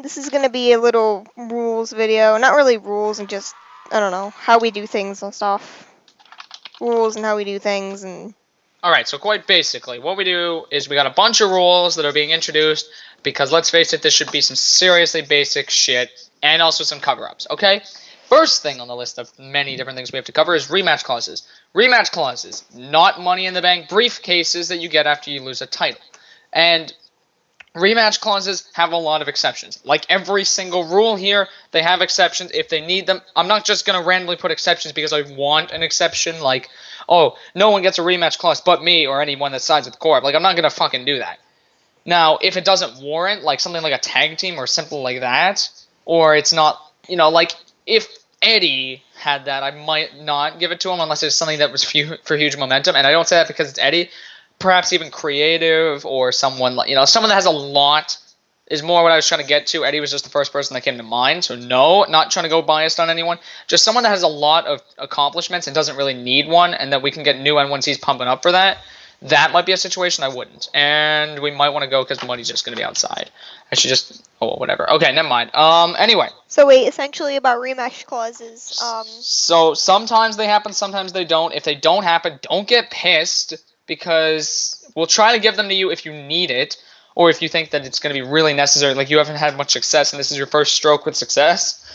This is gonna be a little rules video. Not really rules, and just, I don't know, how we do things and stuff. Rules and how we do things, and... Alright, so quite basically, what we do is we got a bunch of rules that are being introduced, because let's face it, this should be some seriously basic shit, and also some cover-ups, okay? First thing on the list of many different things we have to cover is rematch clauses. Rematch clauses, not money in the bank briefcases that you get after you lose a title. And rematch clauses have a lot of exceptions. Like every single rule here, they have exceptions if they need them. I'm not just going to randomly put exceptions because I want an exception, like, oh, no one gets a rematch clause but me or anyone that sides with the Corp. Like, I'm not going to fucking do that. Now, if it doesn't warrant, like, something like a tag team or something like that, or it's not, you know, like, if Eddie had that, I might not give it to him unless it's something that was for huge momentum, and I don't say that because it's Eddie. Perhaps even creative or someone, you know, someone that has a lot is more what I was trying to get to. Eddie was just the first person that came to mind, so no, not trying to go biased on anyone. Just someone that has a lot of accomplishments and doesn't really need one, and that we can get new on once he's pumping up for that. That might be a situation I wouldn't. And we might want to go because money's just going to be outside. I should just... oh, whatever. Okay, never mind. Anyway. So wait, essentially about rematch clauses, So sometimes they happen, sometimes they don't. If they don't happen, don't get pissed, because we'll try to give them to you if you need it, or if you think that it's going to be really necessary, like you haven't had much success and this is your first stroke with success,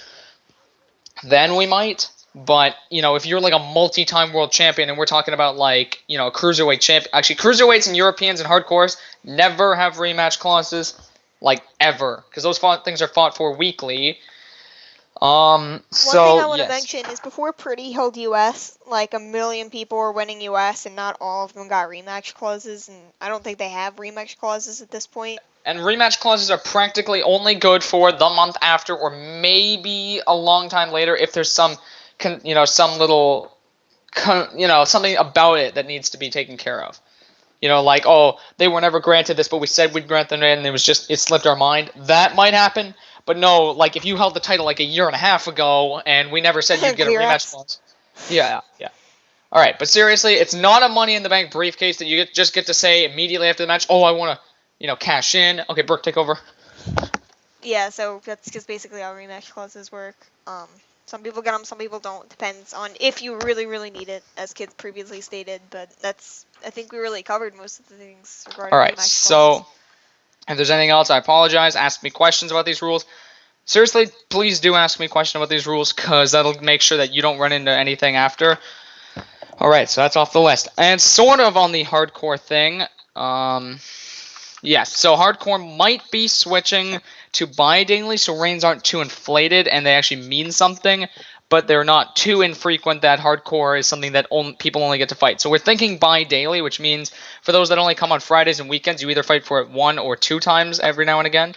then we might. But, you know, if you're like a multi-time world champion and we're talking about, like, you know, a cruiserweight champion. Actually, cruiserweights and Europeans and hardcores never have rematch clauses, like, ever. Because those things are fought for weekly. One thing I want to mention is before Pretty held US, like, 1 million people were winning US and not all of them got rematch clauses. And I don't think they have rematch clauses at this point. And rematch clauses are practically only good for the month after or maybe a long time later if there's some... you know, some little, you know, something about it that needs to be taken care of. You know, like, oh, they were never granted this, but we said we'd grant them it, and it slipped our mind. That might happen, but no, like, if you held the title, like, a year and a half ago, and we never said you'd get a rematch clause. Yeah. Alright, but seriously, it's not a Money in the Bank briefcase that you just get to say immediately after the match, oh, I want to, you know, cash in. Okay, Brooke, take over. Yeah, so that's just basically how rematch clauses work. Some people get them, some people don't. Depends on if you really, really need it, as kids previously stated. But that's, I think we really covered most of the things regarding Alright, so if there's anything else, I apologize. Ask me questions about these rules. Seriously, please do ask me questions about these rules, because that'll make sure that you don't run into anything after. Alright, so that's off the list. And sort of on the hardcore thing, yes, so hardcore might be switching to bi-daily, so reigns aren't too inflated and they actually mean something, but they're not too infrequent that hardcore is something that people only get to fight. So we're thinking bi-daily, which means for those that only come on Fridays and weekends, you either fight for it 1 or 2 times every now and again.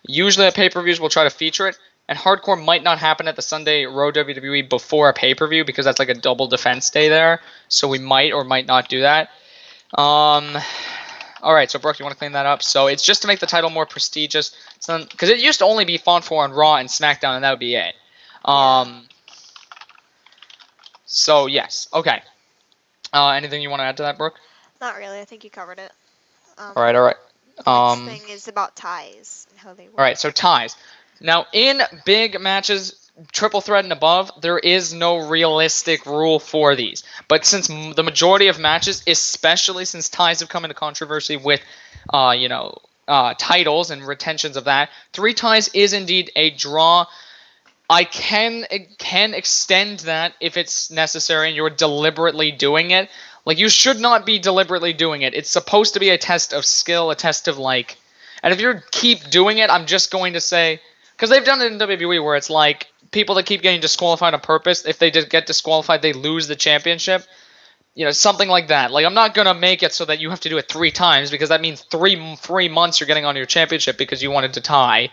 Usually at pay-per-views, we'll try to feature it, and hardcore might not happen at the Sunday Raw WWE before a pay-per-view because that's like a double defense day there, so we might or might not do that. Alright, so Brooke, you want to clean that up? So it's just to make the title more prestigious, because it used to only be fought for on Raw and SmackDown, and that would be it. So, yes. Okay. Anything you want to add to that, Brooke? Not really. I think you covered it. Alright. The next thing is about ties and how they work. Alright, so ties. Now, in big matches, triple threat and above, there is no realistic rule for these. But since the majority of matches, especially since ties have come into controversy with, titles and retentions of that, 3 ties is indeed a draw. I can extend that if it's necessary and you're deliberately doing it. Like, you should not be deliberately doing it. It's supposed to be a test of skill, a test of, like... And if you keep doing it, I'm just going to say... Because they've done it in WWE where it's like, people that keep getting disqualified on purpose, if they get disqualified, they lose the championship. You know, something like that. Like, I'm not going to make it so that you have to do it 3 times, because that means 3 months you're getting on your championship because you wanted to tie.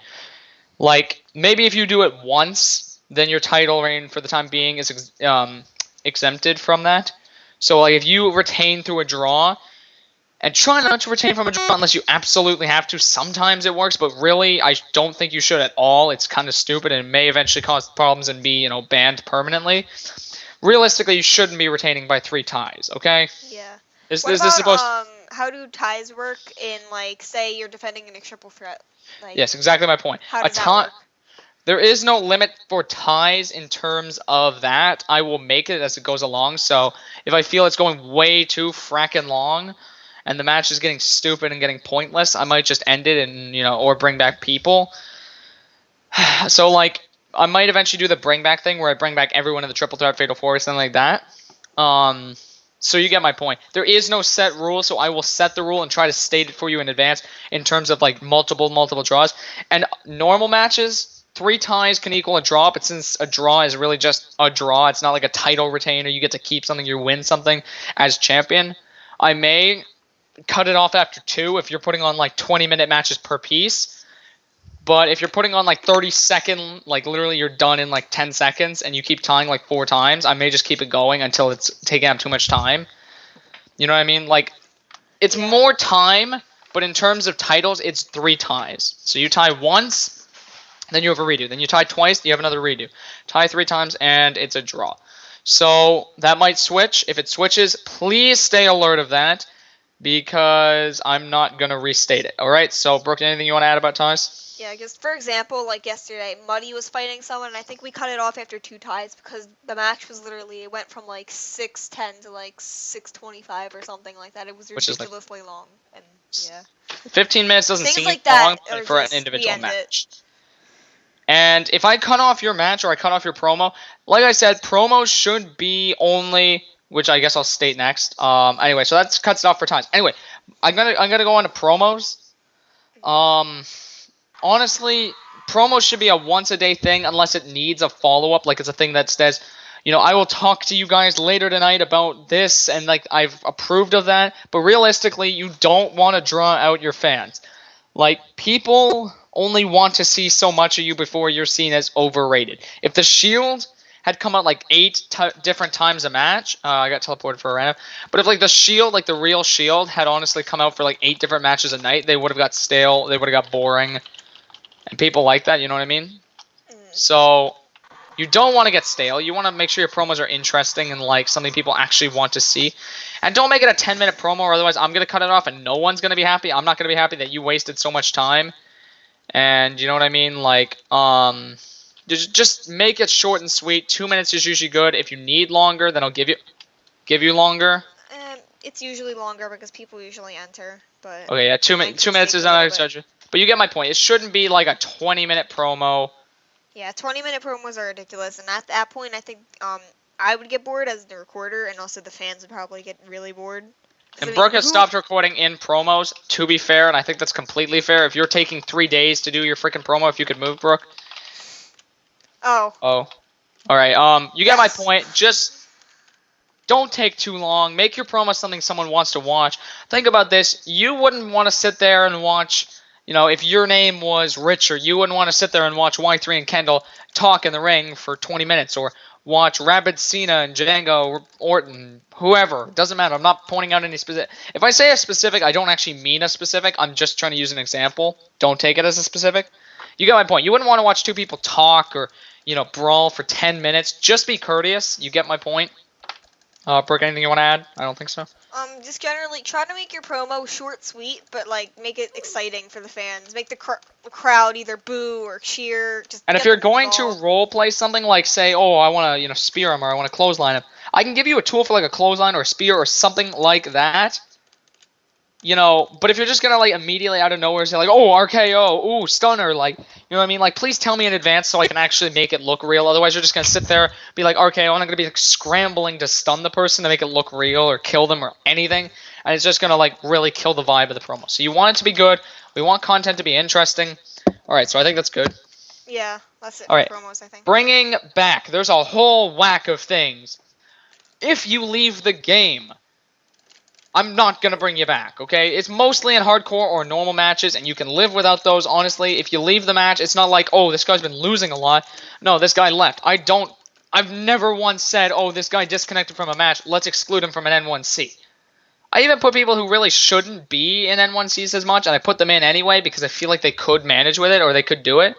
Like, maybe if you do it once, then your title reign for the time being is exempted from that. So, like, if you retain through a draw, and try not to retain from a draw unless you absolutely have to. Sometimes it works, but really, I don't think you should at all. It's kind of stupid and may eventually cause problems and be, banned permanently. Realistically, you shouldn't be retaining by 3 ties, okay? Yeah. This is supposed... how do ties work in, like, say you're defending in a triple threat? Like, Yes, exactly my point. how A does that work? There is no limit for ties in terms of that. I will make it as it goes along. So if I feel it's going way too frackin' long and the match is getting stupid and getting pointless, I might just end it and, or bring back people. So, like, I might eventually do the bring back thing where I bring back everyone in the triple threat fatal four or something like that. So you get my point. There is no set rule, so I will set the rule and try to state it for you in advance in terms of like multiple draws. And normal matches, 3 ties can equal a draw, but since a draw is really just a draw, it's not like a title retainer. You get to keep something, you win something as champion. I may cut it off after 2 if you're putting on like 20-minute matches per piece. But if you're putting on like 30-second, like literally you're done in like 10 seconds and you keep tying like 4 times, I may just keep it going until it's taking up too much time. You know what I mean? Like, it's more time, but in terms of titles, it's 3 ties. So you tie once, then you have a redo. Then you tie twice, you have another redo. Tie 3 times, and it's a draw. So that might switch. If it switches, please stay alert of that because I'm not going to restate it. All right? So, Brooke, anything you want to add about ties? Yeah, because for example, like yesterday, Muddy was fighting someone, and I think we cut it off after 2 ties because the match was literally, it went from like 6:10 to like 6:25 or something like that. It was ridiculously long, and yeah. 15 minutes doesn't Things seem like that long for an we individual end match. And if I cut off your match or I cut off your promo, like I said, promos should be only, which I guess I'll state next. Anyway, so that cuts it off for times. Anyway, I'm gonna go on to promos. Honestly, promos should be a once a day thing unless it needs a follow up. Like it's a thing that says, I will talk to you guys later tonight about this, and like I've approved of that. But realistically, you don't want to draw out your fans. Like, people only want to see so much of you before you're seen as overrated. If the Shield had come out like 8 different times a match, I got teleported for a random. But if like the Shield, like the real Shield, had honestly come out for like 8 different matches a night, they would have got stale. They would have got boring. And people like that, you know what I mean? So you don't want to get stale. You want to make sure your promos are interesting and like something people actually want to see. And don't make it a 10-minute promo, or otherwise I'm going to cut it off and no one's going to be happy. I'm not going to be happy that you wasted so much time. And you know what I mean? Like, just make it short and sweet. 2 minutes is usually good. If you need longer, then I'll give you longer. It's usually longer because people usually enter. But okay, yeah, 2 minutes is not exaggeration. But you get my point. It shouldn't be like a 20-minute promo. Yeah, 20-minute promos are ridiculous, and at that point, I think I would get bored as the recorder, and also the fans would probably get really bored. And Brooke has stopped recording in promos, to be fair, and I think that's completely fair. If you're taking 3 days to do your freaking promo, if you could move, Brooke. Oh. Alright, you get my point. Just don't take too long. Make your promo something someone wants to watch. Think about this. You wouldn't want to sit there and watch, if your name was Richard, you wouldn't want to sit there and watch Y3 and Kendall talk in the ring for 20 minutes, or watch Rabid Cena and Django Orton, whoever. Doesn't matter. I'm not pointing out any specific. If I say a specific, I don't actually mean a specific. I'm just trying to use an example. Don't take it as a specific. You get my point. You wouldn't want to watch 2 people talk or, brawl for 10 minutes. Just be courteous. You get my point. Brooke, anything you want to add? I don't think so. Just generally try to make your promo short, sweet, but like make it exciting for the fans. Make the crowd either boo or cheer. And if you're going to role play something like, say, oh, I want to, spear him or I want to clothesline him, I can give you a tool for like a clothesline or a spear or something like that. But if you're just gonna like immediately out of nowhere say like, oh, RKO, ooh, stunner, like, you know what I mean? Like, please tell me in advance so I can actually make it look real. Otherwise, you're just gonna sit there, be like, RKO, and I'm gonna be like scrambling to stun the person to make it look real or kill them or anything, and it's just gonna like really kill the vibe of the promo. So you want it to be good. We want content to be interesting. All right, so I think that's good. Yeah, that's it for promos, I think. Bringing back. There's a whole whack of things. If you leave the game, I'm not going to bring you back, okay? It's mostly in hardcore or normal matches, and you can live without those, honestly. If you leave the match, it's not like, oh, this guy's been losing a lot. No, this guy left. I've never once said, oh, this guy disconnected from a match, let's exclude him from an N1C. I even put people who really shouldn't be in N1Cs as much, and I put them in anyway because I feel like they could manage with it, or they could do it.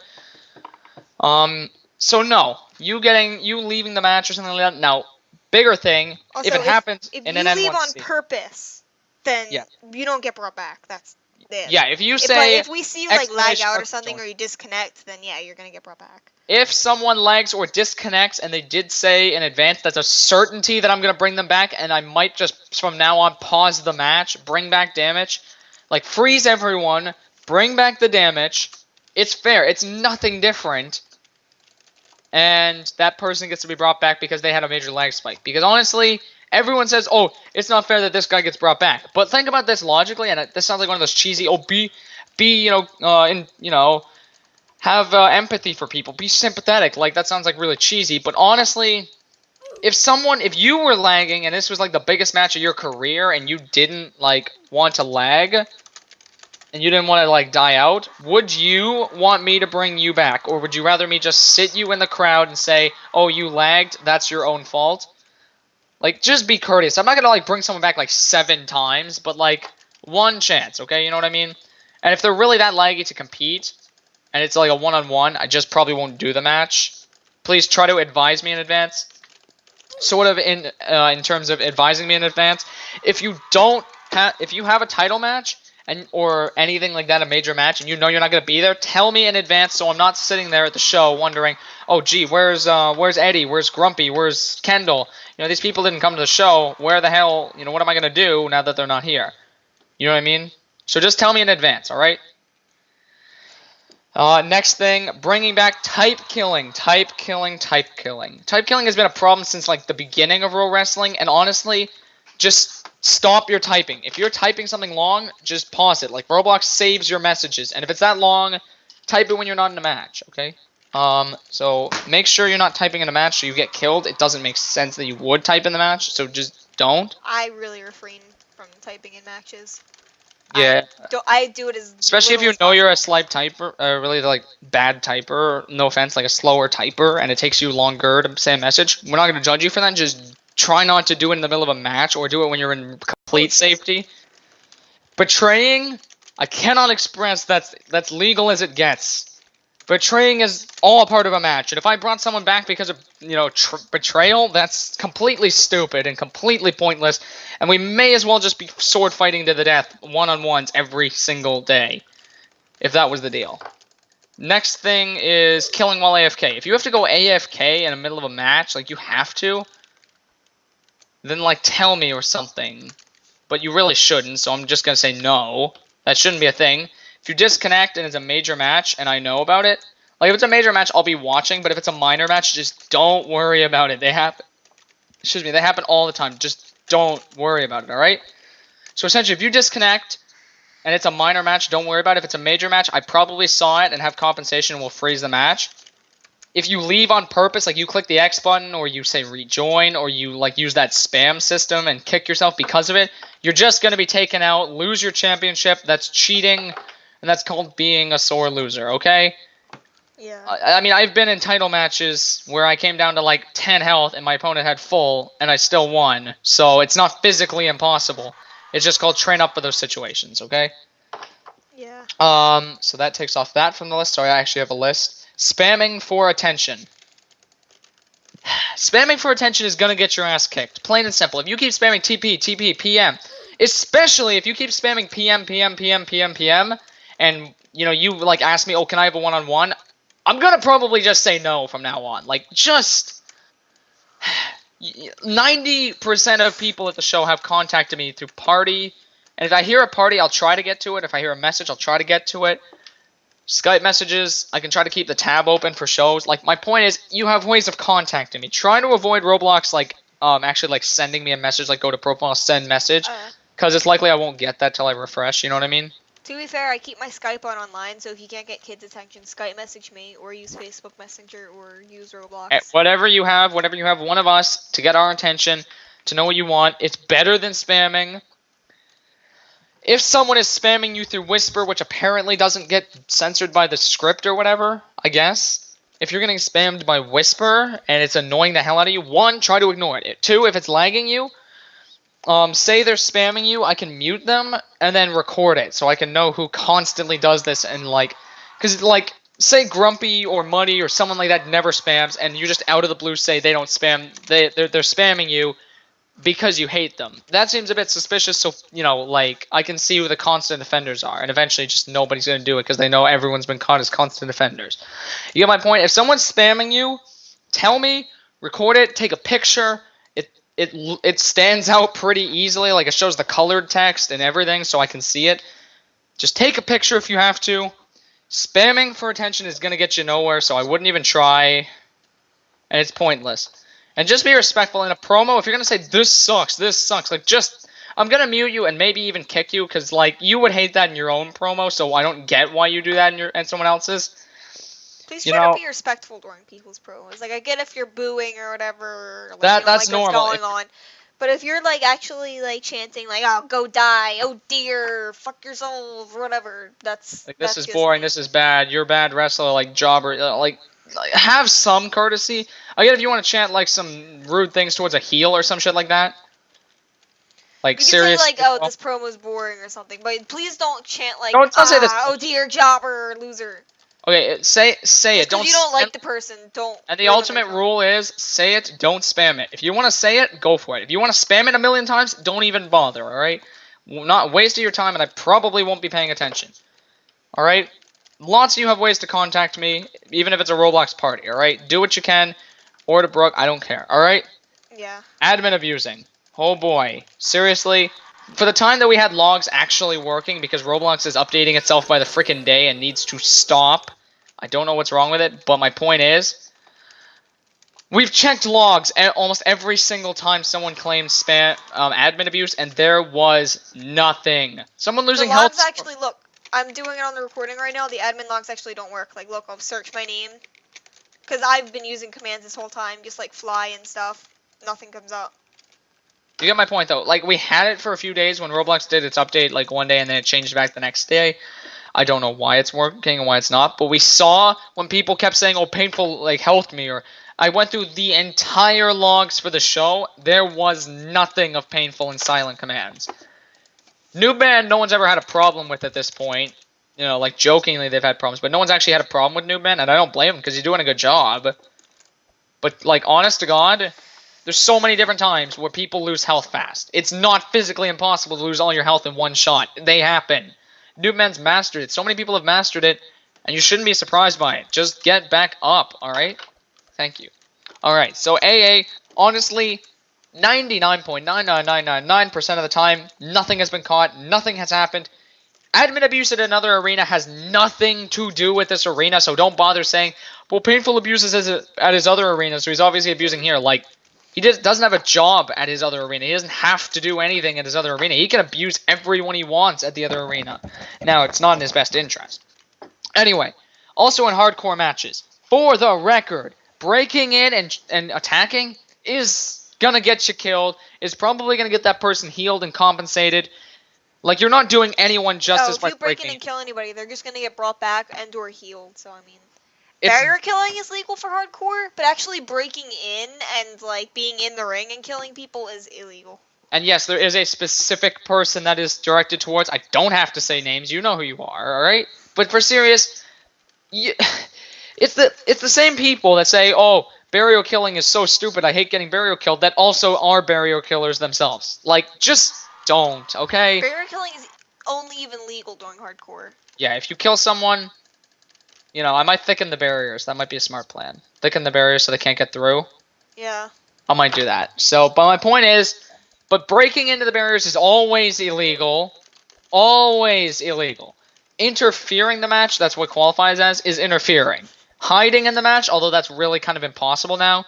So no, you leaving the match or something like that, no. Bigger thing, also, if it happens if in you an N1C. leave on purpose, then Yeah. you don't get brought back. That's it. Yeah, if you But say if we see you like lag exclamation out or mark something, join. or you disconnect, then yeah, you're gonna get brought back. If someone lags or disconnects and they did say in advance, that's a certainty that I'm going to bring them back, and I might just from now on pause the match, bring back damage, like freeze everyone, bring back the damage. It's fair. It's nothing different. And that person gets to be brought back because they had a major lag spike. Because honestly, everyone says, "Oh, it's not fair that this guy gets brought back." But think about this logically, and this sounds like one of those cheesy, "Oh, be have empathy for people, be sympathetic." Like that sounds like really cheesy. But honestly, if you were lagging and this was like the biggest match of your career and you didn't like want to lag and you didn't want to like die out, would you want me to bring you back, or would you rather me just sit you in the crowd and say, "Oh, you lagged, that's your own fault"? Like, just be courteous. I'm not gonna like bring someone back like 7 times, but like one chance, okay? You know what I mean? And if they're really that laggy to compete, and it's like a one-on-one, I just probably won't do the match. Please try to advise me in advance. Sort of in terms of advising me in advance. If you have a title match and or anything like that, a major match, and you know you're not gonna be there, tell me in advance so I'm not sitting there at the show wondering, "Oh, gee, where's Eddie? Where's Grumpy? Where's Kendall? You know, these people didn't come to the show. Where the hell? You know, what am I gonna do now that they're not here?" You know what I mean? So just tell me in advance, all right? Next thing, bringing back type killing. Type killing has been a problem since like the beginning of Pro Wrestling, and honestly, just stop your typing. If you're typing something long, just pause it. Like Roblox saves your messages, and if it's that long, type it when you're not in a match, okay? So make sure you're not typing in a match so you get killed. It doesn't make sense that you would type in the match, so just don't. I really refrain from typing in matches. Yeah. I do it as Especially if little you as know you're a possible. slight typer, really like bad typer, no offense, like a slower typer, and it takes you longer to say a message. We're not going to judge you for that. Just try not to do it in the middle of a match or do it when you're in complete safety. Betraying, I cannot express that's legal as it gets. Betraying is all a part of a match, and if I brought someone back because of, betrayal, that's completely stupid and completely pointless, and we may as well just be sword fighting to the death, one-on-ones every single day, if that was the deal. Next thing is killing while AFK. If you have to go AFK in the middle of a match, like you have to, then like tell me or something. But you really shouldn't, so I'm just gonna say no. That shouldn't be a thing. If you disconnect and it's a major match and I know about it, like if it's a major match, I'll be watching, but if it's a minor match, just don't worry about it. They happen all the time. Just don't worry about it, alright? So essentially, if you disconnect and it's a minor match, don't worry about it. If it's a major match, I probably saw it and have compensation and will freeze the match. If you leave on purpose, like you click the X button or you say rejoin or you like use that spam system and kick yourself because of it, you're just going to be taken out, lose your championship. That's cheating, and that's called being a sore loser, okay? Yeah. I mean, I've been in title matches where I came down to like 10 health and my opponent had full and I still won. So it's not physically impossible. It's just called train up for those situations, okay? Yeah. So that takes off that from the list. So I actually have a list. Spamming for attention. Spamming for attention is gonna get your ass kicked. Plain and simple. If you keep spamming TP, PM, especially if you keep spamming PM, and you like ask me, "Oh, can I have a one-on-one?" I'm gonna probably just say no from now on. Like, just 90% of people at the show have contacted me through party, and if I hear a party, I'll try to get to it. If I hear a message, I'll try to get to it. Skype messages, I can try to keep the tab open for shows. Like, my point is, you have ways of contacting me. Try to avoid Roblox, like, actually, like, sending me a message, like, go to profile, send message, because it's likely I won't get that till I refresh, you know what I mean? To be fair, I keep my Skype on online, so if you can't get kids' attention, Skype message me, or use Facebook Messenger, or use Roblox. Whatever you have, one of us, to get our attention, to know what you want, it's better than spamming. If someone is spamming you through Whisper, which apparently doesn't get censored by the script or whatever, I guess. If you're getting spammed by Whisper and it's annoying the hell out of you, 1, try to ignore it. 2, if it's lagging you, say they're spamming you, I can mute them and then record it so I can know who constantly does this and like, because like, say Grumpy or Muddy or someone like that never spams and you just out of the blue say they don't spam, they're spamming you. because you hate them. That seems a bit suspicious, so, you know, like, I can see who the constant offenders are, and eventually just nobody's going to do it because they know everyone's been caught as constant offenders. You get my point? If someone's spamming you, tell me, record it, take a picture. It stands out pretty easily, like it shows the colored text and everything so I can see it. Just take a picture if you have to. Spamming for attention is going to get you nowhere, so I wouldn't even try, and it's pointless. And just be respectful in a promo. If you're going to say, this sucks, like, just, I'm going to mute you and maybe even kick you, because, like, you would hate that in your own promo, so I don't get why you do that in someone else's. Please You try to know, be respectful during people's promos. Like, I get if you're booing or whatever, or, like, you don't that's like what's normal. going on. But if you're, like, actually, like, chanting, like, oh, go die, oh dear, fuck yourself, or whatever, Like, this that's is just boring, mean. this is bad, you're a bad wrestler, like, jobber, like, have some courtesy. I get if you want to chant, like, some rude things towards a heel or some shit like that. Like, You can say, serious. like, oh, this promo's boring or something, but please don't chant, like, Don't say this. oh dear, jobber, loser. Okay, say Just it. because Don't you don't spam. like the person, don't And the ruin their ultimate promo. rule is say it, don't spam it. If you want to say it, go for it. If you want to spam it a million times, don't even bother, alright? Not wasting your time, and I probably won't be paying attention. Alright? Lots of you have ways to contact me, even if it's a Roblox party, alright? Do what you can, or to Brooke, I don't care, alright? Yeah. Admin abusing. Oh boy. Seriously? For the time that we had logs actually working, because Roblox is updating itself by the frickin' day and needs to stop, I don't know what's wrong with it, but my point is, we've checked logs almost every single time someone claimed spam admin abuse, and there was nothing. Someone The losing logs health. actually, look, I'm doing it on the recording right now, the admin logs actually don't work. Like, look, I'll search my name. Because I've been using commands this whole time, just like fly and stuff. Nothing comes up. You get my point, though. Like, we had it for a few days when Roblox did its update, like, one day, and then it changed back the next day. I don't know why it's working and why it's not, but we saw when people kept saying, oh, painful, like, helped me, or I went through the entire logs for the show, there was nothing of painful and silent commands. New band, no one's ever had a problem with at this point. You know, like, jokingly they've had problems, but no one's actually had a problem with New band, and I don't blame them, because he's doing a good job. But, like, honest to God, there's so many different times where people lose health fast. It's not physically impossible to lose all your health in one shot. They happen. Noobman's mastered it. So many people have mastered it, and you shouldn't be surprised by it. Just get back up, alright? Thank you. Alright, so AA, honestly, 99.99999% of the time, nothing has been caught, nothing has happened. Admin abuse at another arena has nothing to do with this arena, so don't bother saying, well, painful abuse is at his other arena, so he's obviously abusing here. Like, he just doesn't have a job at his other arena. He doesn't have to do anything at his other arena. He can abuse everyone he wants at the other arena. Now, it's not in his best interest. Anyway, also in hardcore matches, for the record, breaking in and attacking is gonna get you killed, is probably gonna get that person healed and compensated. Like, you're not doing anyone Oh, justice if by you break in breaking. and kill anybody, they're just gonna get brought back and or healed, so I mean. It's Barrier killing is legal for hardcore, but actually breaking in and, like, being in the ring and killing people is illegal. And yes, there is a specific person that is directed towards. I don't have to say names. You know who you are, all right? But for serious, it's the same people that say, "Oh, burial killing is so stupid. I hate getting burial killed." That also are burial killers themselves. Like, just don't, okay? Barrier killing is only even legal during hardcore. Yeah, if you kill someone, you know, I might thicken the barriers. That might be a smart plan. Thicken the barriers so they can't get through. Yeah. I might do that. So, but my point is, but breaking into the barriers is always illegal. Always illegal. Interfering the match, that's what qualifies as, is interfering. Hiding in the match, although that's really kind of impossible now.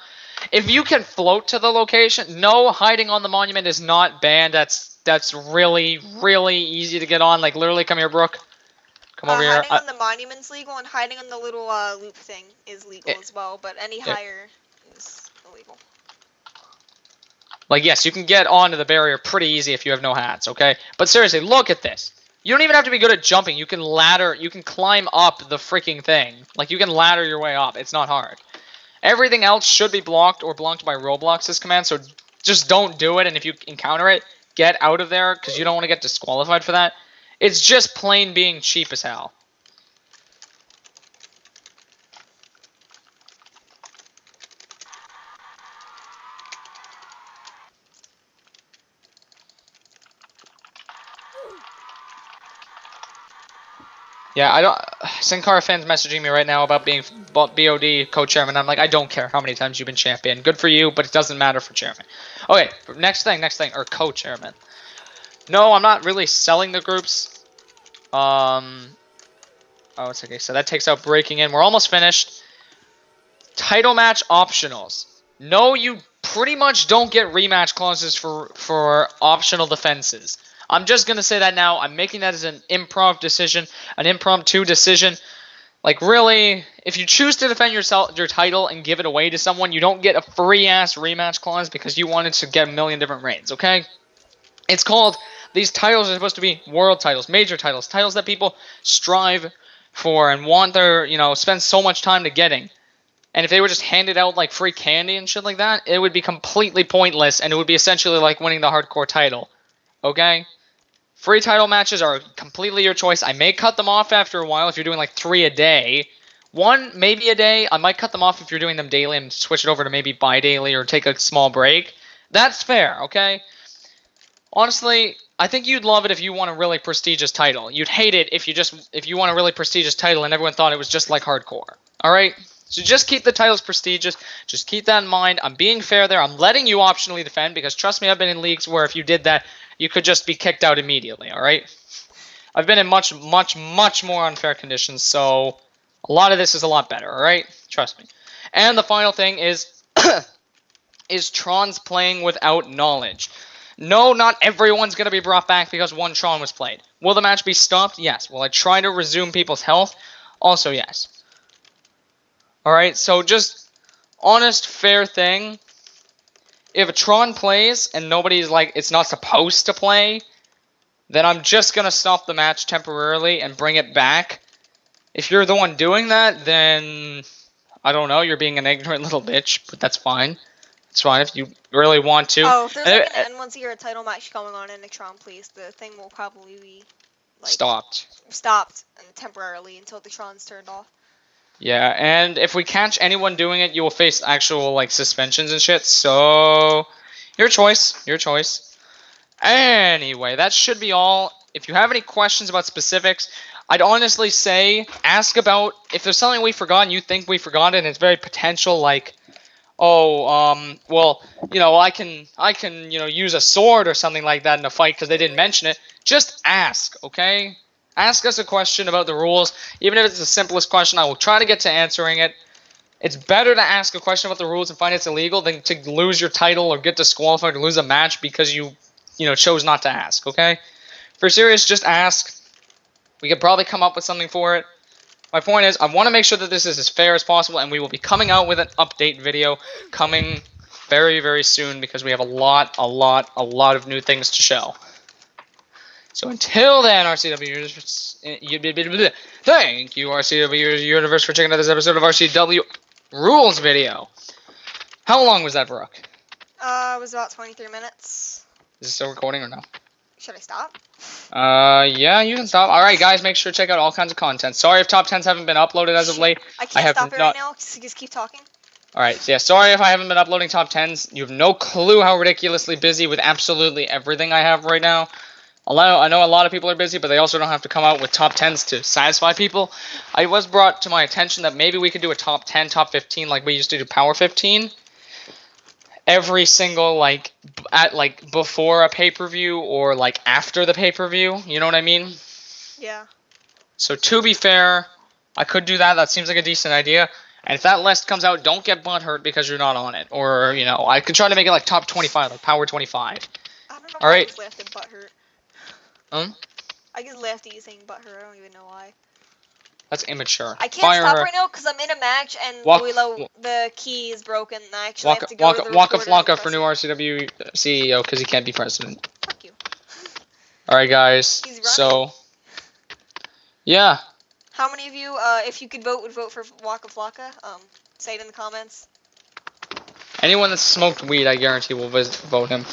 If you can float to the location, no, hiding on the monument is not banned. That's really, really easy to get on. Like, literally, come here, Brooke. Come over here. Hiding on the monument's legal, and hiding on the little loop thing is legal as well, but any higher is illegal. Like, yes, you can get onto the barrier pretty easy if you have no hats, okay? But seriously, look at this. You don't even have to be good at jumping. You can climb up the freaking thing. Like, you can ladder your way up. It's not hard. Everything else should be blocked or blocked by Roblox's command, so just don't do it, and if you encounter it, get out of there, because you don't want to get disqualified for that. It's just plain being cheap as hell. Yeah, I don't. Sin Cara fans messaging me right now about being BOD co-chairman. I'm like, I don't care how many times you've been champion. Good for you, but it doesn't matter for chairman. Okay, next thing, or co-chairman. No, I'm not really selling the groups. Oh, it's okay. So that takes out breaking in. We're almost finished. Title match optionals. No, you pretty much don't get rematch clauses for optional defenses. I'm just gonna say that now. I'm making that as an improv decision, an impromptu decision. Like really, if you choose to defend your title and give it away to someone, you don't get a free ass rematch clause because you wanted to get a million different reigns. Okay? It's called, these titles are supposed to be world titles, major titles, titles that people strive for and want their, spend so much time to getting. And if they were just handed out like free candy and shit like that, it would be completely pointless and it would be essentially like winning the hardcore title. Okay? Free title matches are completely your choice. I may cut them off after a while if you're doing like 3 a day. 1, maybe a day. I might cut them off if you're doing them daily and switch it over to maybe bi-daily or take a small break. That's fair, okay? Honestly, I think you'd love it if you won a really prestigious title. You'd hate it if you won a really prestigious title and everyone thought it was just like hardcore. Alright? So just keep the titles prestigious. Just keep that in mind. I'm being fair there. I'm letting you optionally defend because trust me, I've been in leagues where if you did that, you could just be kicked out immediately, alright? I've been in much, much, much more unfair conditions, so a lot of this is a lot better, alright? Trust me. And the final thing is, is Tron's playing without knowledge. No, not everyone's going to be brought back because one Tron was played. Will the match be stopped? Yes. Will I try to resume people's health? Also, yes. Alright, so just honest, fair thing. If a Tron plays and nobody's like, it's not supposed to play, then I'm just going to stop the match temporarily and bring it back. If you're the one doing that, then I don't know, you're being an ignorant little bitch, but that's fine. It's fine if you really want to. Oh, if there's like an N1 title match going on in Tron, please, the thing will probably be like stopped and temporarily until the Tron's turned off. Yeah, and if we catch anyone doing it, you will face actual like suspensions and shit. So, your choice. Your choice. Anyway, that should be all. If you have any questions about specifics, I'd honestly say ask about if there's something we forgot and you think we forgot it and it's very potential, like, oh, well, I can, use a sword or something like that in a fight because they didn't mention it. Just ask, okay? Ask us a question about the rules. Even if it's the simplest question, I will try to get to answering it. It's better to ask a question about the rules and find it's illegal than to lose your title or get disqualified or lose a match because you chose not to ask, okay? For serious, just ask. We could probably come up with something for it. My point is, I want to make sure that this is as fair as possible, and we will be coming out with an update video coming very, very soon because we have a lot of new things to show. So until then, R.C.W. Thank you, R.C.W. Universe, for checking out this episode of R.C.W. Rules video. How long was that, Brooke? It was about 23 minutes. Is it still recording or no? Should I stop? Yeah, you can stop. Alright, guys, make sure to check out all kinds of content. Sorry if top 10s haven't been uploaded as of late. I can't stop it right now, so just keep talking. Alright, so yeah, sorry if I haven't been uploading top 10s. You have no clue how ridiculously busy with absolutely everything I have right now. I know a lot of people are busy, but they also don't have to come out with top 10s to satisfy people. It was brought to my attention that maybe we could do a top 10, top 15 like we used to do Power 15. Every single, before a pay-per-view or, after the pay-per-view. You know what I mean? Yeah. So, to be fair, I could do that. That seems like a decent idea. And if that list comes out, don't get butthurt because you're not on it. Or, I could try to make it, top 25, like Power 25. I don't know why I just laughed at butthurt. I just laughed at you saying butthurt. I don't even know why. That's immature. I can't stop right now because I'm in a match and the key is broken. And I actually have to go to the Waka Flocka for new RCW CEO because he can't be president. Fuck you. Alright, guys. So, yeah. How many of you, if you could vote, would vote for Waka Flocka? Say it in the comments. Anyone that smoked weed, I guarantee will vote him.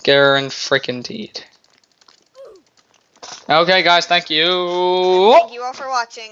Guaranteed. Okay, guys, thank you. Thank you all for watching.